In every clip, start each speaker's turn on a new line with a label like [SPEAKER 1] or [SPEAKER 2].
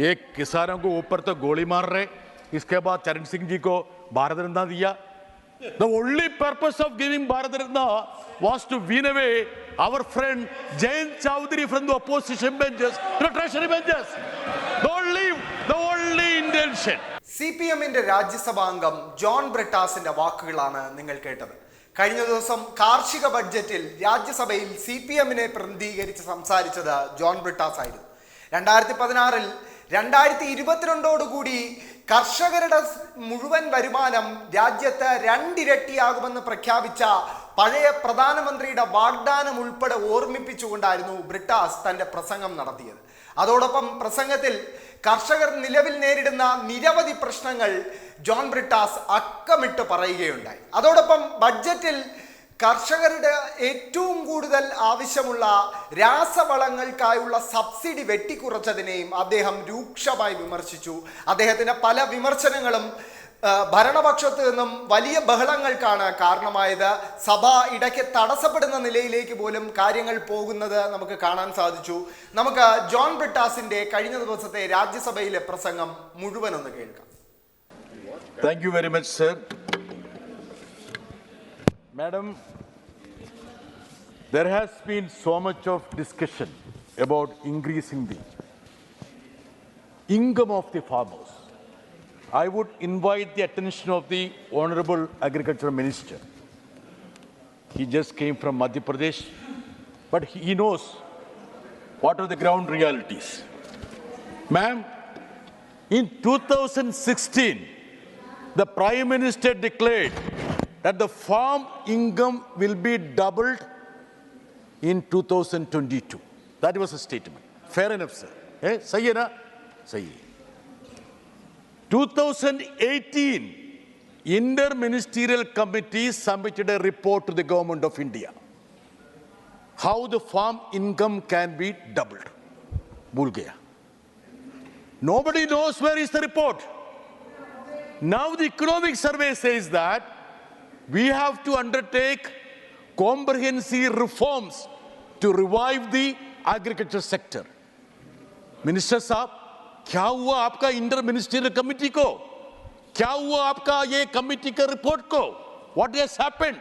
[SPEAKER 1] एक किसानों को ऊपर तो गोली मार रहे, इसके बाद चरण सिंह जी को भारत रत्न दिया. The only purpose of giving Bharat Ratna was to wean away our friend Jayant Chowdhury from the opposition benches to the treasury benches. The only intention.
[SPEAKER 2] CPM-ന്റെ രാജ്യസഭാംഗം ജോൺ ബ്രിട്ടാസിന്റെ വാക്കുകളാണ് നിങ്ങൾ കേട്ടത്. കഴിഞ്ഞ ദിവസം കാർഷിക ബഡ്ജറ്റിൽ രാജ്യസഭയിൽ CPM-നെ പ്രതിനിധീകരിച്ച് സംസാരിച്ചത് ജോൺ ബ്രിട്ടാസ് ആയിരുന്നു. 2016-ൽ 2022-ഓടുകൂടി കർഷകരുടെ മുഴുവൻ വരുമാനം രാജ്യത്ത് 2 ഇരട്ടിയാകുമെന്ന് പ്രഖ്യാപിച്ച പഴയ പ്രധാനമന്ത്രിയുടെ വാഗ്ദാനം ഉൾപ്പെടെ ഓർമ്മിപ്പിച്ചുകൊണ്ടായിരുന്നു ബ്രിട്ടാസ് തന്റെ പ്രസംഗം നടത്തിയത്. അതോടൊപ്പം പ്രസംഗത്തിൽ കർഷകർ നിലവിൽ നേരിടുന്ന നിരവധി പ്രശ്നങ്ങൾ ജോൺ ബ്രിട്ടാസ് അക്കമിട്ട് പറയുകയുണ്ടായി. അതോടൊപ്പം ബഡ്ജറ്റിൽ കർഷകരുടെ ഏറ്റവും കൂടുതൽ ആവശ്യമുള്ള രാസവളങ്ങൾക്കായുള്ള സബ്സിഡി വെട്ടിക്കുറച്ചതിനെയും അദ്ദേഹം രൂക്ഷമായി വിമർശിച്ചു. അദ്ദേഹത്തിന്റെ പല വിമർശനങ്ങളും ഭരണപക്ഷത്ത് നിന്നും വലിയ ബഹളങ്ങൾക്കാണ് കാരണമായത്. സഭ ഇടയ്ക്ക് തടസ്സപ്പെടുന്ന നിലയിലേക്ക് പോലും കാര്യങ്ങൾ പോകുന്നത് നമുക്ക് കാണാൻ സാധിച്ചു. നമുക്ക് ജോൺ ബ്രിട്ടാസിന്റെ കഴിഞ്ഞ ദിവസത്തെ രാജ്യസഭയിലെ പ്രസംഗം മുഴുവനൊന്ന് കേൾക്കാം.
[SPEAKER 1] Thank you very much, sir. Madam, there has been so much of discussion about increasing the income of the farmers. I would invite the attention of the Honorable Agriculture Minister. He just came from Madhya Pradesh, but he knows what are the ground realities. Ma'am, in 2016, the Prime Minister declared that the farm income will be doubled in 2022. That was a statement. Fair enough, sir. Sahi hai na? Sahi. 2018, Inter-Ministerial Committee submitted a report to the Government of India. How the farm income can be doubled. Bhul gaya. Nobody knows where is the report. Now the economic survey says that we have to undertake comprehensive reforms to revive the agriculture sector. Minister साहब, क्या हुआ आपका inter ministerial committee को? क्या हुआ आपका ये committee का रिपोर्ट को? What has happened?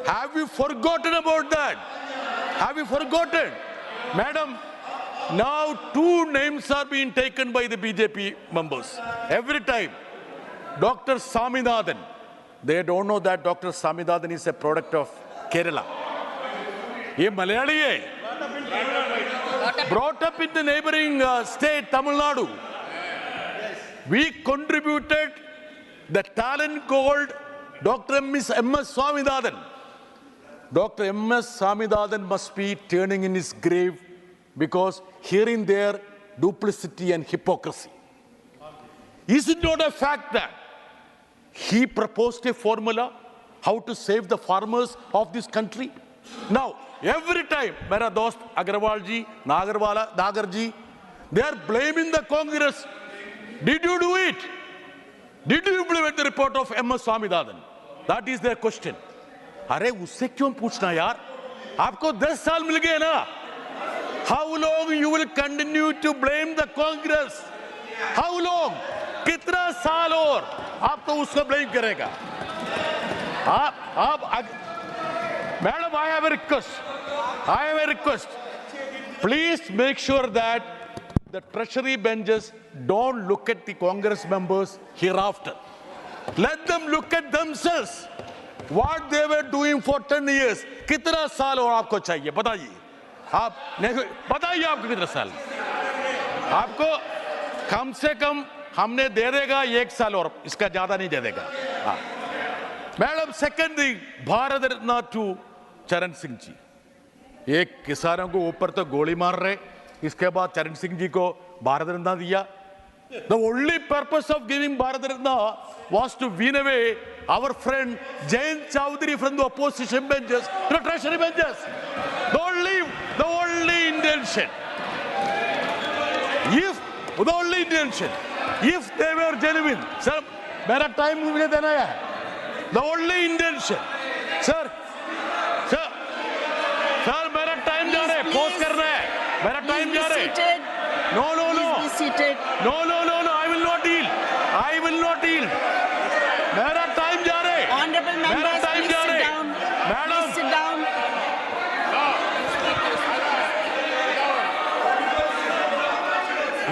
[SPEAKER 1] Have you forgotten about that? Have you forgotten? Madam, now 2 names are being taken by the BJP members. Every time. Dr. Swaminathan. They don't know that Dr. Swaminathan is a product of Kerala. He Malayali hai. Brought up in the neighboring state, Tamil Nadu. We contributed the talent called Dr. M.S. Swaminathan. Dr. M.S. Swaminathan must be turning in his grave because hearing their duplicity and hypocrisy. Is it not a fact that he proposed a formula how to save the farmers of this country? Now, every time, Mera dost Agarwal ji, Nagar ji, they are blaming the Congress. Did you do it? Did you implement the report of M.S. Swaminathan? That is their question. अरे उससे क्यों पूछना यार? आपको 10 साल मिल गए ना? How long you will continue to blame the Congress? How long? कितना साल और आप तो उसको ब्लेम करेगा? आप madam, I have a request. Please make sure that the treasury benches don't look at the Congress members hereafter. Let them look at themselves. What they were doing for 10 years. कितना साल और आपको चाहिए? बताइए. बताइए आपको कितना साल? आपको कम से कम हमने दे देगा 1 साल और, इसका ज्यादा नहीं दे देगा. Madam, second thing, Bharat Ratna to Charan Singh जी. एक किसानों को ऊपर तो गोली मार रहे, इसके बाद चरण सिंह जी को भारत रत्न दिया. The only purpose of giving Bharat Ratna was to wean away our friend Jayant Chowdhury from the opposition benches to the treasury benches. The only intention. If they were genuine, sir, मेरा time मुझे देना है. The only intention, sir, मेरा time जा रहा है, post करना है, मेरा टाइम जा रहा है. No.
[SPEAKER 3] seated.
[SPEAKER 1] No, I will not yield. I will not yield. मेरा time जा रहे.
[SPEAKER 3] Honorable
[SPEAKER 1] मेरा
[SPEAKER 3] members,
[SPEAKER 1] time
[SPEAKER 3] please
[SPEAKER 1] जा
[SPEAKER 3] sit
[SPEAKER 1] रहे.
[SPEAKER 3] down.
[SPEAKER 1] Madam.
[SPEAKER 3] Please sit down.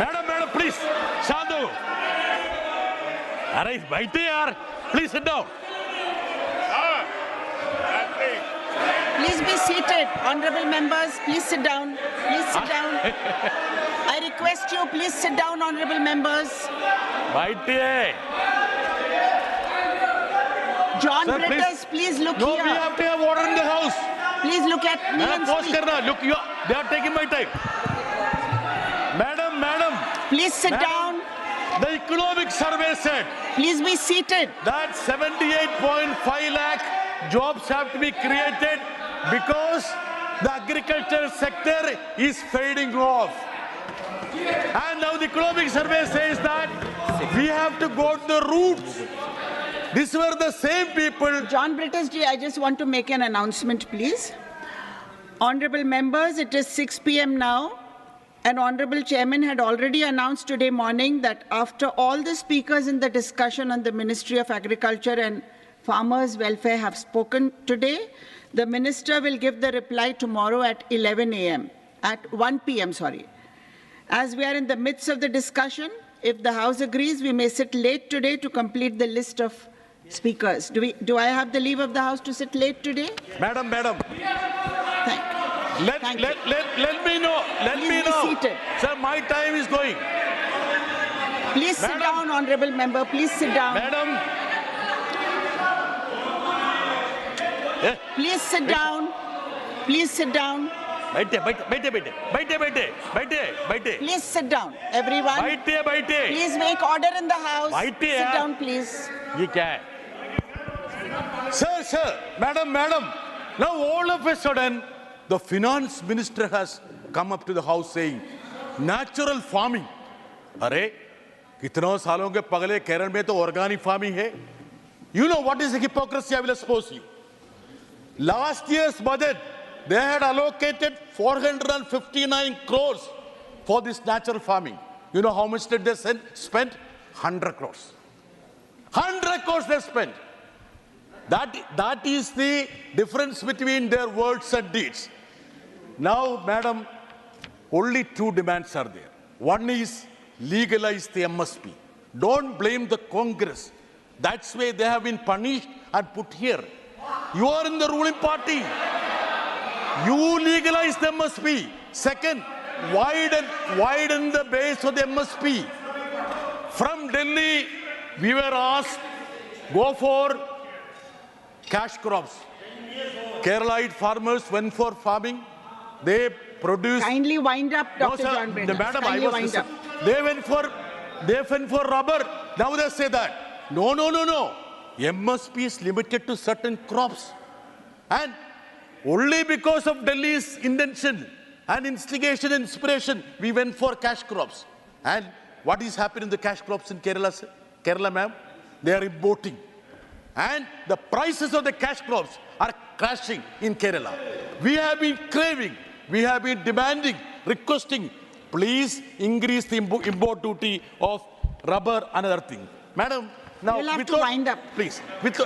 [SPEAKER 1] Madam please शांत हो. अरे बैठे यार. Please sit down.
[SPEAKER 3] Please be seated. Honorable members, please sit down. Please sit down. I request you, please sit down, honorable members.
[SPEAKER 1] बैठिए.
[SPEAKER 3] John
[SPEAKER 1] Sir,
[SPEAKER 3] Britters, please look
[SPEAKER 1] No,
[SPEAKER 3] here.
[SPEAKER 1] we have to have order in the house.
[SPEAKER 3] Please look at me
[SPEAKER 1] madam
[SPEAKER 3] and
[SPEAKER 1] pause
[SPEAKER 3] speak.
[SPEAKER 1] करना. Look, they are taking my time. Madam.
[SPEAKER 3] Please sit
[SPEAKER 1] Madam.
[SPEAKER 3] down.
[SPEAKER 1] The economic survey said
[SPEAKER 3] Please be seated.
[SPEAKER 1] that 78.5 lakh jobs have to be created because the agriculture sector is fading off. And now the economic survey says that we have to go to the roots. These were the same people.
[SPEAKER 3] John Britters ji, I just want to make an announcement, please. Honorable members, it is 6 p.m. now. And Honorable Chairman had already announced today morning that after all the speakers in the discussion on the Ministry of Agriculture and Farmers' Welfare have spoken today, the Minister will give the reply tomorrow at 11 a.m., at 1 p.m., sorry. As we are in the midst of the discussion, if the House agrees, we may sit late today to complete the list of speakers. Do I have the leave of the House to sit late today?
[SPEAKER 1] Madam.
[SPEAKER 3] Thank you.
[SPEAKER 1] Let
[SPEAKER 3] Thank
[SPEAKER 1] me know.
[SPEAKER 3] Please be seated.
[SPEAKER 1] Sir, my time is going.
[SPEAKER 3] Please sit
[SPEAKER 1] Madam.
[SPEAKER 3] down, honorable member. Please sit down.
[SPEAKER 1] Madam.
[SPEAKER 3] Please sit down. Please sit down.
[SPEAKER 1] बैठे.
[SPEAKER 3] Please sit down, everyone.
[SPEAKER 1] बैठे.
[SPEAKER 3] Please make order in the house.
[SPEAKER 1] बैठिए
[SPEAKER 3] Sit
[SPEAKER 1] यार.
[SPEAKER 3] down, please.
[SPEAKER 1] ये क्या है? Sir, madam. Now all of a sudden, the finance minister has come up to the house saying, natural farming. अरे, कितनों सालों के पगले केरल में तो organic farming है. You know what is the hypocrisy? I will expose you. Last year's budget, they had allocated 459 crores for this natural farming. You know how much did they spend? 100 crores. 100 crores they spent. That is the difference between their words and deeds. Now, madam, only two demands are there. One is legalize the MSP. Don't blame the Congress. That's why they have been punished and put here. You are in the ruling party. You legalize the MSP. Second, widen the base of the MSP. From Delhi, we were asked, go for cash crops. Keralite farmers went for farming. They produced.
[SPEAKER 3] Kindly wind up, Dr.
[SPEAKER 1] No, sir,
[SPEAKER 3] John Britters.
[SPEAKER 1] madam,
[SPEAKER 3] Kindly
[SPEAKER 1] I was
[SPEAKER 3] wind
[SPEAKER 1] listening.
[SPEAKER 3] up.
[SPEAKER 1] They went for rubber. Now they say that. No. MSP is limited to certain crops. And only because of Delhi's intention and instigation and inspiration, we went for cash crops. And what is happening in the cash crops in Kerala, sir? Kerala, ma'am? They are importing. And the prices of the cash crops are crashing in Kerala. We have been craving, we have been demanding, requesting, please increase the import duty of rubber and other thing. Madam, now
[SPEAKER 3] You'll have to wind up.
[SPEAKER 1] Please,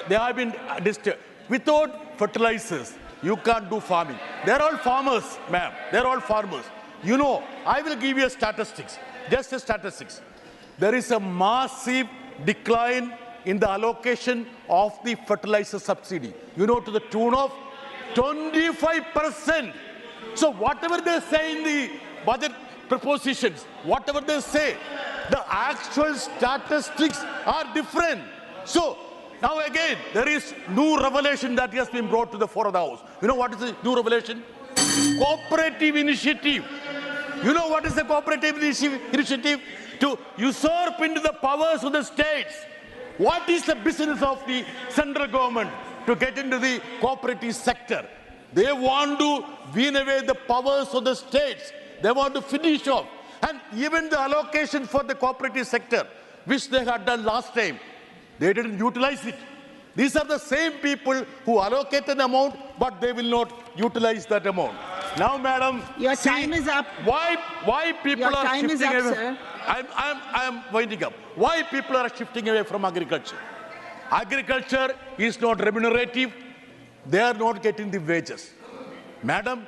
[SPEAKER 1] they have been disturbed. Without fertilizers, you can't do farming. They're all farmers, ma'am. They're all farmers. You know, I will give you statistics, just a statistics. There is a massive decline in the allocation of the fertilizer subsidy. You know, to the tune of 25%. So whatever they say in the budget propositions, whatever they say, the actual statistics are different. So now again, there is new revelation that has been brought to the fore of the house. You know what is the new revelation? Cooperative initiative. You know what is the cooperative initiative? To usurp into the powers of the states. What is the business of the central government to get into the cooperative sector? They want to wean away the powers of the states. They want to finish off. And even the allocation for the cooperative sector, which they had done last time, they didn't utilize it. These are the same people who allocate an amount, but they will not utilize that amount. Now, madam,
[SPEAKER 3] Your time is up.
[SPEAKER 1] Why people
[SPEAKER 3] Your
[SPEAKER 1] are
[SPEAKER 3] time is
[SPEAKER 1] shifting
[SPEAKER 3] up,
[SPEAKER 1] away?
[SPEAKER 3] sir.
[SPEAKER 1] I'm winding up. Why people are shifting away from agriculture? Agriculture is not remunerative. They are not getting the wages. Madam,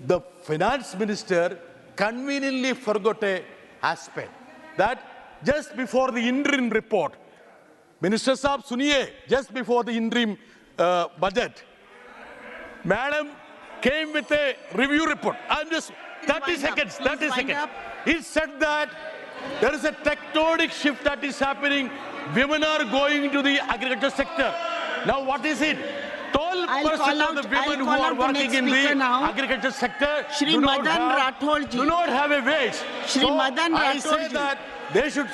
[SPEAKER 1] the finance minister conveniently forgot a aspect that just before the interim report, Minister Saab Suniye, just before the interim budget, Madam came with a review report. I'm just 30 seconds, 30 seconds. He said that there is a tectonic shift that is happening. Women are going into the agriculture sector. Now what is it? 12% of the women who are working in the agriculture sector
[SPEAKER 3] Shri Madan Rathod ji.
[SPEAKER 1] do not have a wage.
[SPEAKER 3] Shri
[SPEAKER 1] So
[SPEAKER 3] Madan
[SPEAKER 1] I
[SPEAKER 3] Rathod
[SPEAKER 1] say
[SPEAKER 3] ji.
[SPEAKER 1] that they should